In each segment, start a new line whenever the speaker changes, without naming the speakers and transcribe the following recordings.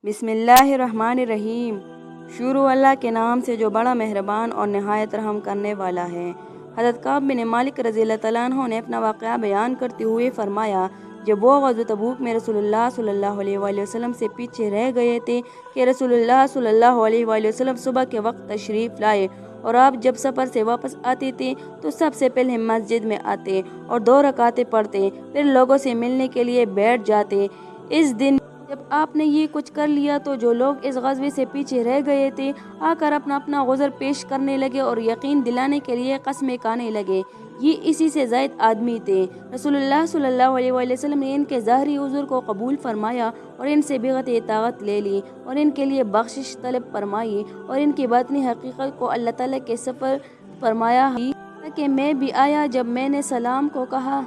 बिस्मिल्लाहिर्रहमानिर्रहीम। शुरू अल्लाह के नाम से जो बड़ा मेहरबान और नहायत रहम करने वाला है। हज़रत काब बिन मालिक रज़ियल्लाहु तआला अन्हु ने अपना वाक़या बयान करते हुए फरमाया, जब वो ग़ज़वा तबूक में रसूलुल्लाह सल्लल्लाहु अलैहि वसल्लम से पीछे रह गए थे कि रसूलुल्लाह सल्लल्लाहु अलैहि वसल्लम सुबह के वक्त तशरीफ़ लाए और आप जब सफ़र से वापस आते थे तो सबसे पहले मस्जिद में आते और 2 रकातें पढ़ते, फिर लोगों से मिलने के लिए बैठ जाते। इस दिन जब आपने ये कुछ कर लिया तो जो लोग इस ग़ज़वे से पीछे रह गए थे आकर अपना अपना गुज़र पेश करने लगे और यकीन दिलाने के लिए कस्में खाने लगे। ये इसी से ज़ायद आदमी थे। रसूलुल्लाह सल्लल्लाहु अलैहि वसल्लम ने इनके ज़ाहरी उज़्र को कबूल फरमाया और इनसे बिग़त इताअत ले ली और इनके लिए बख्शिश तलब फरमाई और इनकी बातनी हकीकत को अल्लाह ताला के सफ़र फरमाया कि मैं भी आया। जब मैंने सलाम को कहा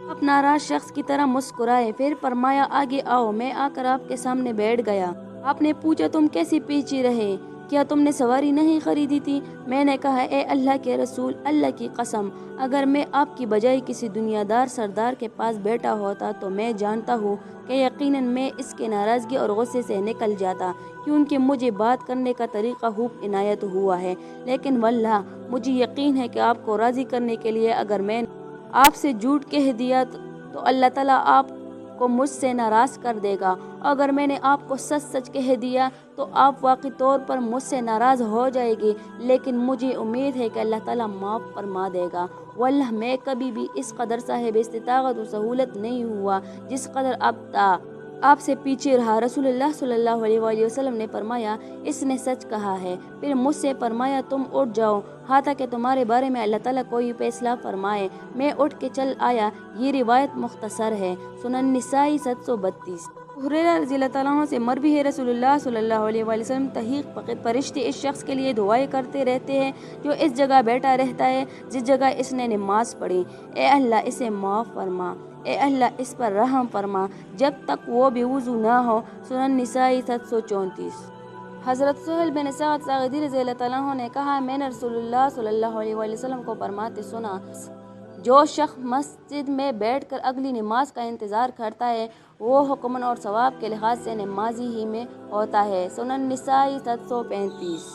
आप नाराज शख्स की तरह मुस्कुराए, फिर फरमाया आगे आओ। मैं आकर आपके सामने बैठ गया। आपने पूछा तुम कैसे पीछे रहे, क्या तुमने सवारी नहीं खरीदी थी? मैंने कहा ए अल्लाह के रसूल, अल्लाह की कसम, अगर मैं आपकी बजाय किसी दुनियादार सरदार के पास बैठा होता तो मैं जानता हूँ कि यकीनन मैं इसके नाराज़गी और गुस्से से निकल जाता, क्योंकि मुझे बात करने का तरीक़ा खूब इनायत हुआ है। लेकिन वल्लाह मुझे यकीन है कि आपको राज़ी करने के लिए अगर मैं आपसे झूठ कह दिया तो अल्लाह ताला आपको मुझसे नाराज़ कर देगा। अगर मैंने आपको सच सच कह दिया तो आप वाकई तौर पर मुझसे नाराज़ हो जाएगी, लेकिन मुझे उम्मीद है कि अल्लाह ताला माफ़ फरमा देगा। वल्लाह मैं कभी भी इस कदर साहिब इस्तिताअत और सहूलत नहीं हुआ जिस कदर अब था आपसे पीछे रहा। रसूलुल्लाह सल्लल्लाहु अलैहि वसल्लम ने फरमाया इसने सच कहा है। फिर मुझसे फरमाया तुम उठ जाओ हाथा कि तुम्हारे बारे में अल्लाह ताला कोई फैसला फरमाए। मैं उठ के चल आया। ये रिवायत मुख्तसर है। सुनन निसाई 732। हुरैरा रज़ियल्लाहु तआला अन्हु से मरवी है, रसूलुल्लाह सल्लल्लाहु अलैहि वसल्लम तहक़ीक़ फरिश्ते इस शख्स के लिए दुआएं करते रहते हैं जो इस जगह बैठा रहता है जिस जगह इसने नमाज पढ़ी। ए अल्लाह इसे माफ़ फरमा, ए अल्लाह इस पर रहम फरमा जब तक वो बेवुज़ू ना हो। सुनन निसाई 734। हज़रत सुहैल बिन सअद साग़िदी रज़ियल्लाहु तआला अन्हु ने कहा, मैंने रसूलुल्लाह सल्लल्लाहु अलैहि वसल्लम को फरमाते सुना, जो शख्स मस्जिद में बैठकर अगली नमाज का इंतज़ार करता है वो हुक्मन और सवाब के लिहाज से नमाजी ही में होता है। सुनन निसाई 735।